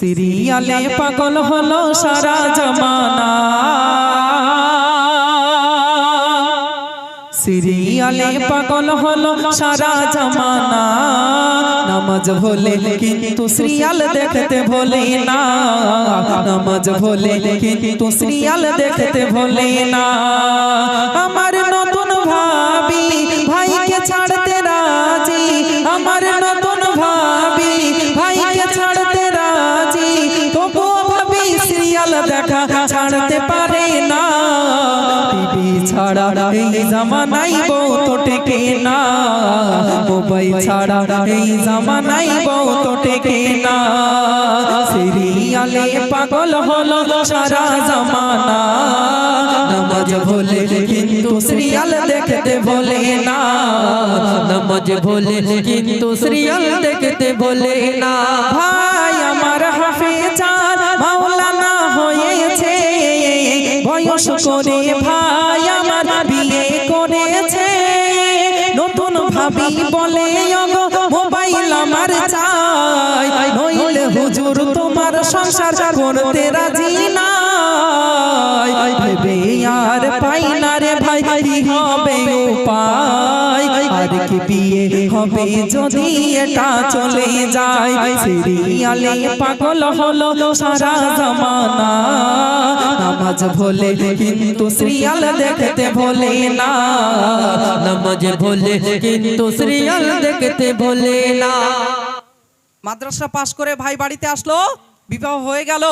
সিরিয়ালে পাগল হলো সারা জমানা, সিরিয়ালে পাগল হলো সারা জমানা। নামাজ ভোলে কিন্তু সিরিয়াল দেখতে ভোলে না, নামাজ ভোলে কিন্তু সিরিয়াল দেখতে ভোলে না। আমার নতুন ভাবি ভাইকে ছাড়তে রাজি, আমার নতুন ভাবি ভাইকে ছাড়তে রাজি, তবুও ভাবি সিরিয়াল দেখা ছাড়তে পারে না। টিভি ছাড়া এই জামানায় বউ তো টেকে না, মোবাইল ছাড়া এই জামানায় বউ তো টেকে না। সিরিয়ালে পাগল হলো সারা জামানা, নামাজ ভোলে কিন্তু সিরিয়াল দেখতে ভোলে না, নামাজ ভোলে কিন্তু সিরিয়াল দেখতে ভোলে না। ভাই আমার হাফেজ মাওলানা হয়েছে, বয়স করে ভাই আমার বিয়ে করেছে। নতুন ভাবি বলে মোবাইল আমার চাই, নইলে হুজুর তোমার সংসার করতে রাজি নাই। ভেবে আর পাই না রে ভাই কি হবে উপায়, আর কি বিয়ে হবে যদি এটা চলে যায়। সিরিয়ালে পাগল হলো সারা জামানা, নামাজ ভোলে কিন্তু সিরিয়াল দেখতে ভোলে না, নামাজ ভোলে কিন্তু সিরিয়াল দেখতে ভোলে না। মাদ্রাসা পাশ করে ভাই বাড়িতে আসলো, বিবাহ হয়ে গেল।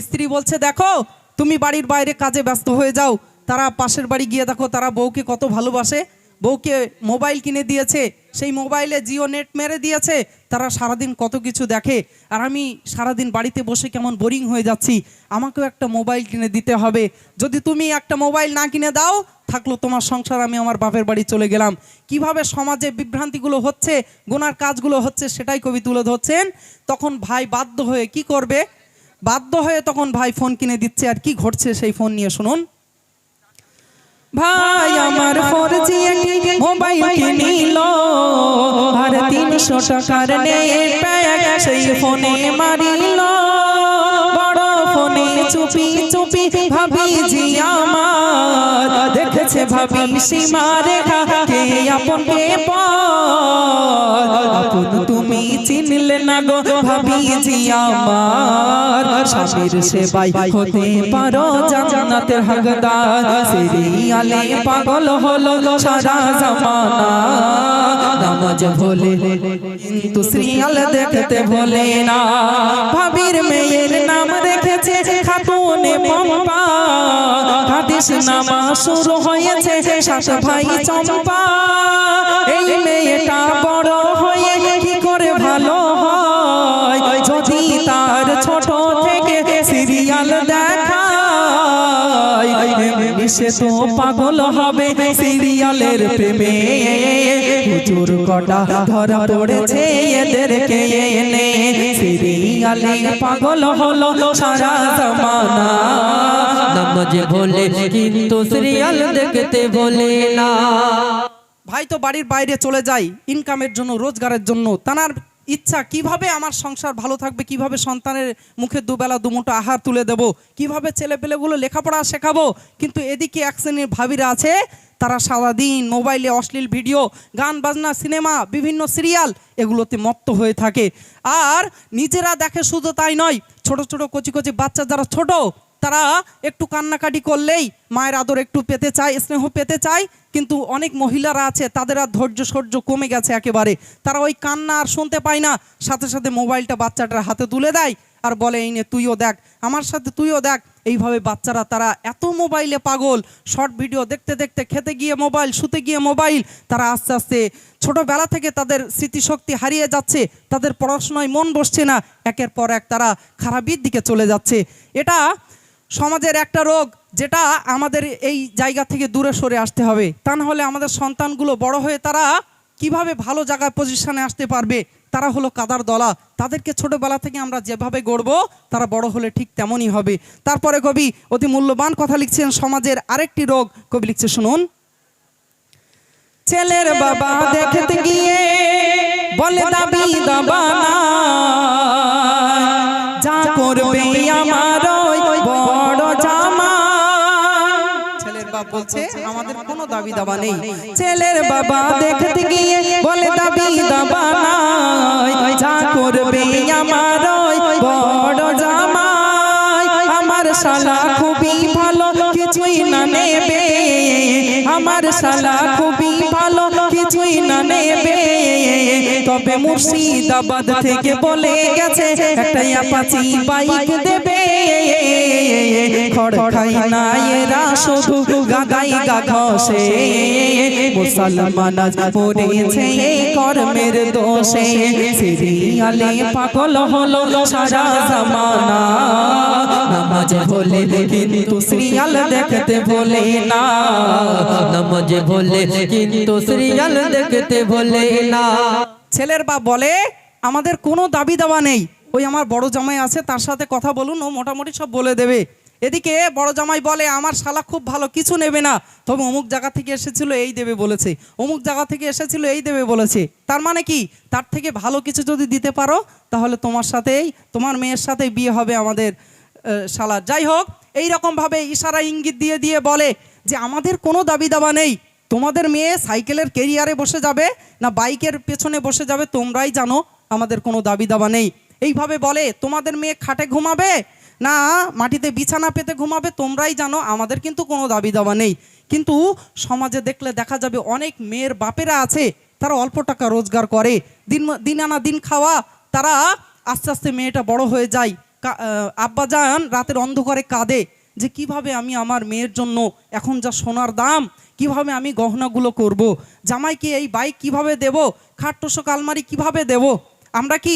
স্ত্রী বলছে দেখো তুমি বাড়ির বাইরে কাজে ব্যস্ত হয়ে যাও, তারা পাশের বাড়ি গিয়ে দেখো তারা বউকে কত ভালোবাসে, বউকে মোবাইল কিনে দিয়েছে, সেই মোবাইলে জিও নেট মেরে দিয়েছে, তারা সারাদিন কত কিছু দেখে, আর আমি সারাদিন বাড়িতে বসে কেমন বোরিং হয়ে যাচ্ছি, আমাকেও একটা মোবাইল কিনে দিতে হবে। যদি তুমি একটা মোবাইল না কিনে দাও থাকলো তোমার সংসার, আমি আমার বাপের বাড়ি চলে গেলাম। কিভাবে সমাজে বিভ্রান্তিগুলো হচ্ছে, গুনার কাজগুলো হচ্ছে সেটাই কবি তুলে ধরছেন। তখন ভাই বাধ্য হয়ে কি করবে, বাধ্য হয়ে তখন ভাই ফোন কিনে দিচ্ছে। আর কি ঘটছে সেই ফোন নিয়ে শুনুন। ভাই আমার 4G মোবাইল কিনিল, আর 300 টাকার নেট প্যাক সেই ফোনে মারিল। বড় ফোনে চুপি চুপি ভাবিজি আমার দেখেছে, ভাবি সীমা রেখা কে আপন কে পর, আপন তুমি চিনলে না গো ভাবিজি আমার। স্বামীর সেবাই হতে পারো জান্নাতের হকদার, সিরিয়ালে পাগল হলো সারা জামানা, নামাজ ভোলে কিন্তু সিরিয়াল দেখতে ভোলে না। ভাবির মেয়ের নাম রেখেছে খাতুনে পম্পা, হাদিস নামা শুরু হয়েছে 7 ভাই চম্পা। এই মেয়েটা বড় হয়ে কি করে ভালো হয়, যদি তার ছোট থেকে সিরিয়াল দেখায়, সে তো পাগল হবে সিরিয়ালের প্রেমে। হুজুর কটা ধরা পড়েছে এদেরকে এনে, সিরিয়ালে পাগল হলো সারা জামানা, নামাজ ভোলে কিন্তু সিরিয়াল দেখতে ভোলে না। ভাই তো বাড়ির বাইরে চলে যায় ইনকামের জন্য, রোজগারের জন্য। তার ইচ্ছা কিভাবে আমার সংসার ভালো থাকবে, কিভাবে সন্তানের মুখে দুবেলা দুমুঠো আহার তুলে দেব, কিভাবে ছেলেপেলেগুলো লেখাপড়া শেখাবো। কিন্তু এদিকে এক শ্রেণীর ভাবিরা আছে, তারা সারাদিন মোবাইলে অশ্লীল ভিডিও, গান বাজনা, সিনেমা, বিভিন্ন সিরিয়াল এগুলোতে মত্ত হয়ে থাকে। আর নিজেরা দেখে শুধু তাই নয়, ছোট ছোট কচি কচি বাচ্চা যারা ছোট, তারা একটু কান্নাকাটি করলেই মায়ের আদর একটু পেতে চায়, স্নেহ পেতে চায়। কিন্তু অনেক মহিলারা আছে তাদের আর ধৈর্য সহ্য কমে গেছে একেবারে, তারা ওই কান্না আর শুনতে পায় না, সাথে সাথে মোবাইলটা বাচ্চাটার হাতে তুলে দেয় আর বলে এই নে তুইও দেখ, আমার সাথে তুইও দেখ। এইভাবে বাচ্চারা তারা এত মোবাইলে পাগল, শর্ট ভিডিও দেখতে দেখতে, খেতে গিয়ে মোবাইল, শুতে গিয়ে মোবাইল, তারা আস্তে আস্তে ছোটবেলা থেকে তাদের স্মৃতিশক্তি হারিয়ে যাচ্ছে, তাদের পড়াশোনায় মন বসছে না, একের পর এক তারা খারাপির দিকে চলে যাচ্ছে। এটা সমাজের একটা রোগ, যেটা আমাদের এই জায়গা থেকে দূরে সরে আসতে হবে। তা না হলে আমাদের সন্তানগুলো বড় হয়ে তারা কিভাবে ভালো জায়গায় পজিশনে আসতে পারবে। তারা হলো কাদার দলা, তাদেরকে ছোটবেলা থেকে আমরা যেভাবে গড়ব তারা বড় হলে ঠিক তেমনই হবে। তারপরে কবি অতি মূল্যবান কথা লিখছেন সমাজের আরেকটি রোগ। কবি লিখছে শুনুন। ছেলের বাবা দেখতে গিয়ে বলে দাবি দাবানা, যা করবে আমার ওই বড় জামাই। ছেলের বাপ বলছে আমাদের কোনো দাবি দাবা নেই। ছেলের বাবা দেখতে গিয়ে বলে দাবি দাবা নাই, যা করবে আমার ওই বড় জামাই। আমার শালা খুবই ভালো, কিছুই না নেবে, আমার শালা খুবই ভালো, কিছুই না নেবে। তবে মুর্শিদাবাদ থেকে বলে গেছে একটা অ্যাপাচি বাইক দেবে। খড় খাই না এরা শুধু গাদাই গা ঘষে, মুসলমান আজ পড়েছে কর্মের দোষে। সিরিয়ালে পাগল হলো সারা জামানা, নামাজ ভোলে কিন্তু সিরিয়াল দেখতে ভোলে না, নামাজ ভোলে কিন্তু সিরিয়াল দেখতে ভোলে না। ছেলের বাপ বলে আমাদের কোনো দাবি দাওয়া নেই, ওই আমার বড় জামাই আছে তার সাথে কথা বলুন, ও মোটামুটি সব বলে দেবে। এদিকে বড় জামাই বলে আমার শালা খুব ভালো, কিছু নেবে না, তবে অমুক জায়গা থেকে এসেছিল এই দেবে বলেছে, অমুক জায়গা থেকে এসেছিল এই দেবে বলেছে। তার মানে কি, তার থেকে ভালো কিছু যদি দিতে পারো তাহলে তোমার সাথেই, তোমার মেয়ের সাথে বিয়ে হবে আমাদের শালা। যাই হোক, এই রকমভাবে ইশারা ইঙ্গিত দিয়ে দিয়ে বলে যে আমাদের কোনো দাবি দাবা নেই, তোমাদের মেয়ে সাইকেলের কেরিয়ারে বসে যাবে না বাইকের পেছনে বসে যাবে তোমরাই জানো, আমাদের কোনো দাবি দাবা নেই। এইভাবে বলে তোমাদের মেয়ে খাটে ঘুমাবে না মাটিতে বিছানা পেতে ঘুমাবে তোমরাই জানো, আমাদের কিন্তু কোনো দাবি দাবা নেই। কিন্তু সমাজে দেখলে দেখা যাবে অনেক মেয়ের বাপেরা আছে, তারা অল্প টাকা রোজগার করে, দিন আনা দিন খাওয়া, তারা আস্তে আস্তে মেয়েটা বড় হয়ে যায়। আব্বাজান রাতের অন্ধকারে কাঁদে যে কিভাবে আমি আমার মেয়ের জন্য এখন যা সোনার দাম, কিভাবে আমি গহনাগুলো করব, জামাইকে এই বাইক কিভাবে দেব, খাট তোষক আলমারি কিভাবে দেব। আমরা কি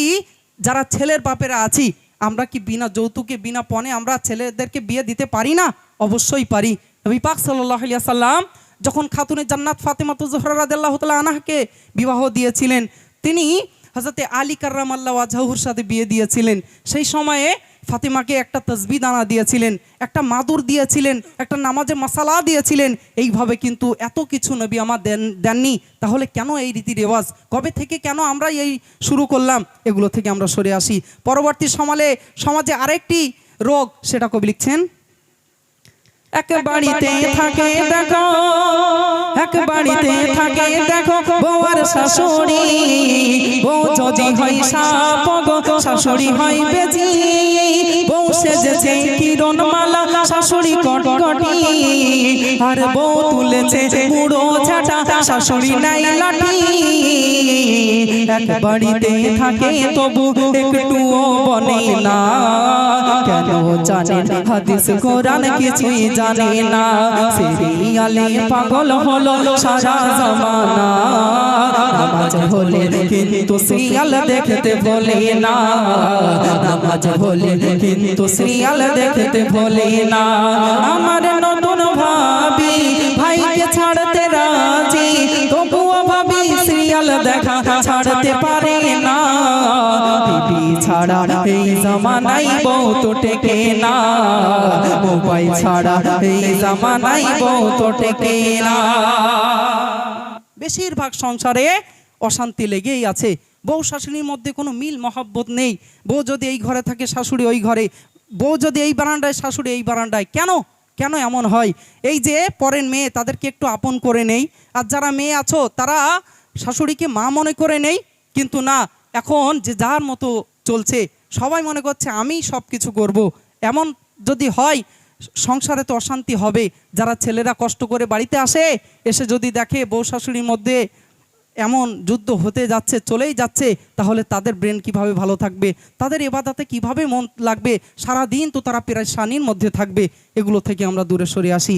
যারা ছেলের বাপেরা আছি, আমরা কি বিনা যৌতুকে বিনা পণে আমরা ছেলেদেরকে বিয়ে দিতে পারি না? অবশ্যই পারি। নবী পাক সাল্লাল্লাহু আলাইহি সাল্লাম যখন খাতুনে জান্নাত ফাতেমাতুজ জোহরা রাদিয়াল্লাহু তাআলা আনহাকে বিবাহ দিয়েছিলেন, তিনি হযরতে আলী কাররামাল্লাহু ওয়াজহুর সাথে বিয়ে দিয়েছিলেন। সেই সময়ে ফাতেমাকে একটা তসবিহ দানা দিয়েছিলেন, একটা মাদুর দিয়েছিলেন, একটা নামাজে মাসালা দিয়েছিলেন। এইভাবে কিন্তু এত কিছু নবী আমার দেননি। তাহলে কেন এই রীতি রেওয়াজ, কবে থেকে কেন আমরা এই শুরু করলাম? এগুলো থেকে আমরা সরে আসি। পরবর্তী সমাজে আরেকটি রোগ, সেটা কবি লিখছেন, এক বাড়িতে থাকে দেখো, এক বাড়িতে থাকে দেখো বউ আর শাশুড়ি, বউ যদি হয় সাপ গো শাশুড়ি হয় বেজি, বউ সেজেছে কিরণ মালা শাশুড়ি কটকটি, আর বউ তুলেছে মুড়ো ঝাঁটা শাশুড়ি নাই লাঠি। এক বাড়িতে থাকে তবু একটুও বনে না, কেন জানে হাদিস কোরআন কিছুই জানে না। সিরিয়ালে পাগল হলো সারা জামানা, নামাজ ভোলে কিন্তু সিরিয়াল দেখতে ভোলে না, নামাজ ভোলে কিন্তু সিরিয়াল দেখতে ভোলে না। আমার নতুন ভাবি ভাইকে ছাড়তে রাজি, তবুও ভাবি সিরিয়াল দেখা ছাড়তে পারে না। বিবি ছাড়া এই জামানায় বউ তো টেকে না, মোবাইল ছাড়া এই জামানায় বউ তো টেকে না। বেশিরভাগ সংসারে অশান্তি লেগেই আছে, বউ শাশুড়ির মধ্যে কোনো মিল মহব্বত নেই। বউ যদি এই ঘরে থাকে শাশুড়ি ওই ঘরে, বউ যদি এই বারান্দায় শাশুড়ি এই বারান্দায়। কেন এমন হয়? এই যে পরের মেয়ে তাদেরকে একটু আপন করে নেই, আর যারা মেয়ে আছো তারা শাশুড়িকে মা মনে করে নেই। কিন্তু না, এখন যে যার মতো চলছে, সবাই মনে করছে আমি সব কিছু করবো। এমন যদি হয় সংসারে তো অশান্তি হবে। যারা ছেলেরা কষ্ট করে বাড়িতে আসে, এসে যদি দেখে বউ শাশুড়ির মধ্যে এমন যুদ্ধ হতে যাচ্ছে, চলেই যাচ্ছে, তাহলে তাদের ব্রেন কিভাবে ভালো থাকবে, তাদের ইবাদতে কিভাবে মন লাগবে? সারা দিন তো তারা পেরেশানির মধ্যে থাকবে। এগুলো থেকে আমরা দূরে সরে আসি।